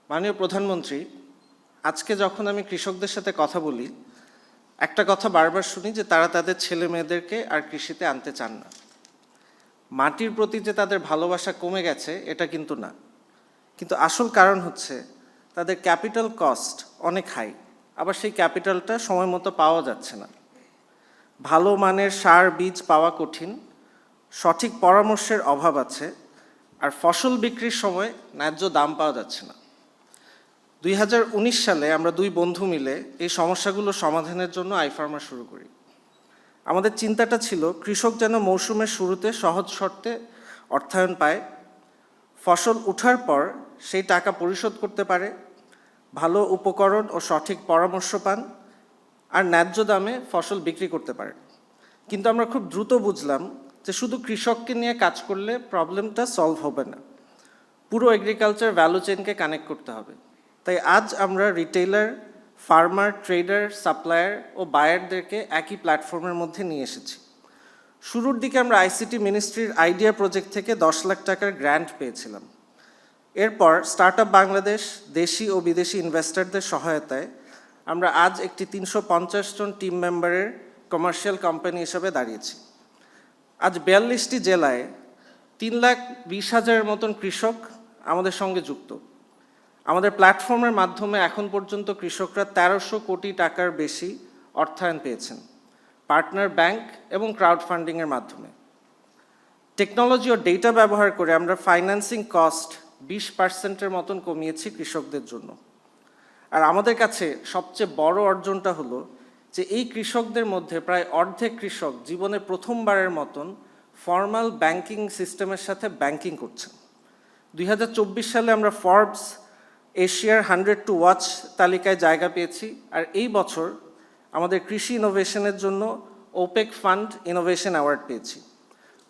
মাননীয় প্রধানমন্ত্রী, আজকে যখন আমি কৃষকদের সাথে কথা বলি, একটা কথা বারবার শুনি যে তারা তাদের ছেলে মেয়েদেরকে আর কৃষিতে আনতে চান না। মাটির প্রতি যে তাদের ভালোবাসা কমে গেছে এটা কিন্তু না, কিন্তু আসল কারণ হচ্ছে তাদের ক্যাপিটাল কস্ট অনেক হাই, আবার সেই ক্যাপিটালটা সময় মতো পাওয়া যাচ্ছে না। ভালো মানের সার বীজ পাওয়া কঠিন, সঠিক পরামর্শের অভাব আছে, আর ফসল বিক্রির সময় ন্যায্য দাম পাওয়া যাচ্ছে না। 2019 সালে আমরা দুই বন্ধু মিলে এই সমস্যাগুলো সমাধানের জন্য আইফার্মা শুরু করি। আমাদের চিন্তাটা ছিল কৃষক যেন মৌসুমের শুরুতে সহজ শর্তে অর্থায়ন পায়, ফসল ওঠার পর সেই টাকা পরিশোধ করতে পারে, ভালো উপকরণ ও সঠিক পরামর্শ পান, আর ন্যায্য দামে ফসল বিক্রি করতে পারে। কিন্তু আমরা খুব দ্রুত বুঝলাম যে শুধু কৃষককে নিয়ে কাজ করলে প্রবলেমটা সলভ হবে না, পুরো এগ্রিকালচার ভ্যালু চেইনকে কানেক্ট করতে হবে। তাই আজ আমরা রিটেইলার, ফার্মার, ট্রেডার, সাপ্লায়ার ও বায়ারদেরকে একই প্ল্যাটফর্মের মধ্যে নিয়ে এসেছি। শুরুর দিকে আমরা আইসিটি মিনিস্ট্রির আইডিয়া প্রজেক্ট থেকে 10 লাখ টাকার গ্র্যান্ট পেয়েছিলাম। এরপর স্টার্টআপ বাংলাদেশ, দেশি ও বিদেশি ইনভেস্টরদের সহায়তায় আমরা আজ একটি 350 জন টিম মেম্বারের কমার্শিয়াল কোম্পানি হিসেবে দাঁড়িয়েছি। আজ 42টি জেলায় 3,20,000-এর মতন কৃষক আমাদের সঙ্গে যুক্ত। আমাদের প্ল্যাটফর্মের মাধ্যমে এখন পর্যন্ত কৃষকরা 1300 কোটি টাকার বেশি অর্থায়ন পেয়েছেন, পার্টনার ব্যাংক এবং ক্রাউড ফান্ডিংয়ের মাধ্যমে। টেকনোলজি ও ডেটা ব্যবহার করে আমরা ফাইন্যান্সিং কস্ট 20% মতন কমিয়েছি কৃষকদের জন্য। আর আমাদের কাছে সবচেয়ে বড় অর্জনটা হলো যে এই কৃষকদের মধ্যে প্রায় অর্ধেক কৃষক জীবনে প্রথমবারের মতন ফর্মাল ব্যাংকিং সিস্টেমের সাথে ব্যাংকিং করছেন। 2024 সালে আমরা ফর্বস এশিয়ার 100 টু ওয়াচ তালিকায় জায়গা পেয়েছি, আর এই বছর আমাদের কৃষি ইনোভেশনের জন্য ওপেক ফান্ড ইনোভেশন অ্যাওয়ার্ড পেয়েছি।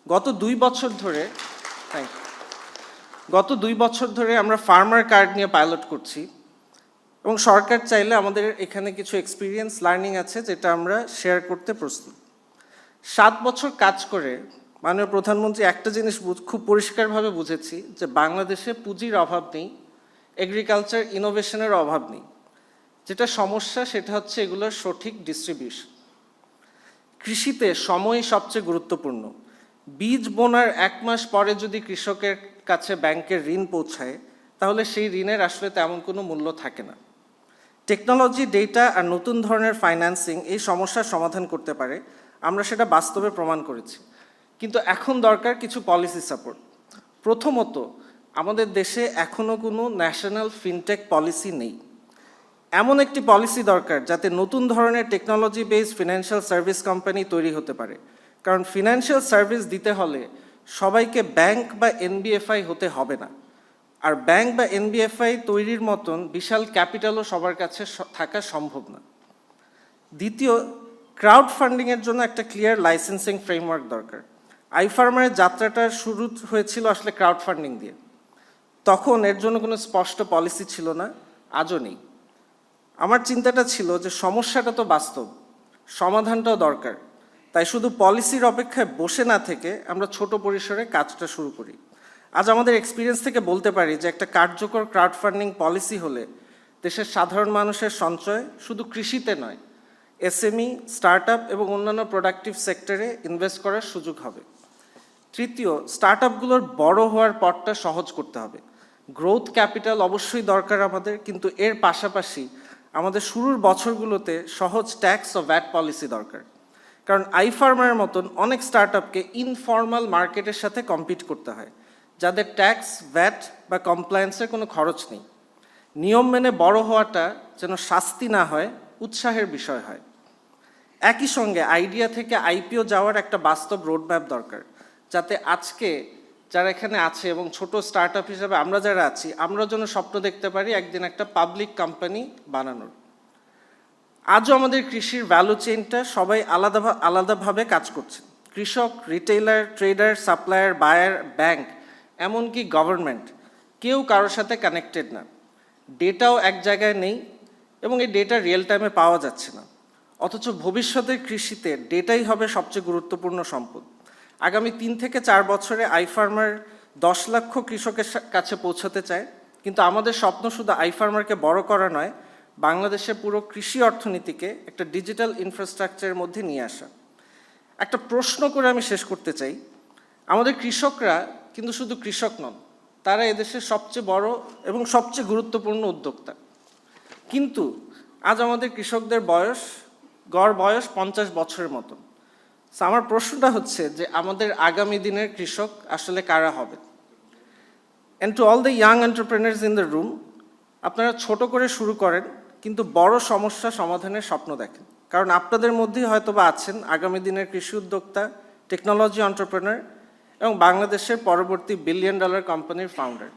গত 2 বছর ধরে আমরা ফার্মার কার্ড নিয়ে পাইলট করছি, এবং সরকার চাইলে আমাদের এখানে কিছু এক্সপিরিয়েন্স লার্নিং আছে যেটা আমরা শেয়ার করতে প্রস্তুত। 7 বছর কাজ করে মাননীয় প্রধানমন্ত্রী একটা জিনিস খুব পরিষ্কারভাবে বুঝেছি যে বাংলাদেশে পুঁজির অভাব নেই, এগ্রিকালচার ইনোভেশনের অভাব নেই। যেটা সমস্যা সেটা হচ্ছে এগুলোর সঠিক ডিস্ট্রিবিউশন। কৃষিতে সময় সবচেয়ে গুরুত্বপূর্ণ। বীজ বোনার 1 মাস পরে যদি কৃষকের কাছে ব্যাংকের ঋণ পৌঁছায় তাহলে সেই ঋণের আসলে তেমন কোনো মূল্য থাকে না। টেকনোলজি, ডেটা আর নতুন ধরনের ফাইন্যান্সিং এই সমস্যার সমাধান করতে পারে, আমরা সেটা বাস্তবে প্রমাণ করেছি। কিন্তু এখন দরকার কিছু পলিসি সাপোর্ট। প্রথমত, আমাদের দেশে এখনও কোনো ন্যাশনাল ফিনটেক পলিসি নেই। এমন একটি পলিসি দরকার যাতে নতুন ধরনের technology based financial service company তৈরি হতে পারে, কারণ ফিনান্সিয়াল সার্ভিস দিতে হলে সবাইকে ব্যাংক বা এনবিএফআই হতে হবে না, আর ব্যাংক বা এনবিএফআই তৈরির মতন বিশাল ক্যাপিটালও সবার কাছে থাকা সম্ভব না। দ্বিতীয়, ক্রাউড ফান্ডিংয়ের জন্য একটা ক্লিয়ার লাইসেন্সিং ফ্রেমওয়ার্ক দরকার। আইফার্মারের যাত্রাটা শুরু হয়েছিল আসলে ক্রাউড ফান্ডিং দিয়ে। তখন এর জন্য কোনো স্পষ্ট পলিসি ছিল না, আজও নেই। আমার চিন্তাটা ছিল যে সমস্যাটা তো বাস্তব, সমাধানটাও দরকার। তাই শুধু পলিসির অপেক্ষায় বসে না থেকে আমরা ছোট পরিসরে কাজটা শুরু করি। আজ আমাদের এক্সপিরিয়েন্স থেকে বলতে পারি যে একটা কার্যকর ক্রাউড ফান্ডিং পলিসি হলে দেশের সাধারণ মানুষের সঞ্চয় শুধু কৃষিতে নয়, এসএমই, স্টার্টআপ এবং অন্যান্য প্রোডাক্টিভ সেক্টরে ইনভেস্ট করার সুযোগ হবে। তৃতীয়, স্টার্টআপগুলোর বড় হওয়ার পথটা সহজ করতে হবে। গ্রোথ ক্যাপিটাল অবশ্যই দরকার আমাদের, কিন্তু এর পাশাপাশি আমাদের শুরুর বছরগুলোতে সহজ ট্যাক্স ও ভ্যাট পলিসি দরকার, কারণ আইফার্মারের মতন অনেক স্টার্টআপকে ইনফর্মাল মার্কেটের সাথে কম্পিট করতে হয়, যাদের ট্যাক্স, ভ্যাট বা কমপ্লায়েন্সের কোনো খরচ নেই। নিয়ম মেনে বড় হওয়াটা যেন শাস্তি না হয়, উৎসাহের বিষয় হয়। একই সঙ্গে আইডিয়া থেকে আইপিও যাওয়ার একটা বাস্তব রোডম্যাপ দরকার, যাতে আজকে যারা এখানে আছে এবং ছোট স্টার্টআপ হিসাবে আমরা যারা আছি, আমরা যেন স্বপ্ন দেখতে পারি একদিন একটা পাবলিক কোম্পানি বানানোর। আজও আমাদের কৃষির ভ্যালু চেইনটা সবাই আলাদাভাবে কাজ করছে। কৃষক, retailer, trader, supplier, buyer, bank, এমনকি গভর্নমেন্ট, কেউ কারোর সাথে কানেক্টেড না। ডেটাও এক জায়গায় নেই এবং এই ডেটা রিয়েল টাইমে পাওয়া যাচ্ছে না। অথচ ভবিষ্যতের কৃষিতে ডেটাই হবে সবচেয়ে গুরুত্বপূর্ণ সম্পদ। আগামী 3 থেকে 4 বছরে আইফার্মার 10 লক্ষ কৃষকের কাছে পৌঁছাতে চায়, কিন্তু আমাদের স্বপ্ন শুধু আইফার্মারকে বড় করা নয়, বাংলাদেশের পুরো কৃষি অর্থনীতিকে একটা ডিজিটাল ইনফ্রাস্ট্রাকচারের মধ্যে নিয়ে আসা। একটা প্রশ্ন করে আমি শেষ করতে চাই, আমাদের কৃষকরা কিন্তু শুধু কৃষক নন, তারা এদেশের সবচেয়ে বড় এবং সবচেয়ে গুরুত্বপূর্ণ উদ্যোক্তা। কিন্তু আজ আমাদের কৃষকদের গড় বয়স 50 বছরের মতো। আমার প্রশ্নটা হচ্ছে যে আমাদের আগামী দিনের কৃষক আসলে কারা হবে? And to all the young entrepreneurs in the room, আপনারা ছোট করে শুরু করেন, কিন্তু বড় সমস্যা সমাধানের স্বপ্ন দেখেন, কারণ আপনাদের মধ্যেই হয়তোবা আছেন আগামী দিনের কৃষি উদ্যোক্তা, টেকনোলজি এন্টারপ্রেনার এবং বাংলাদেশের পরবর্তী $1 বিলিয়ন কোম্পানির ফাউন্ডার।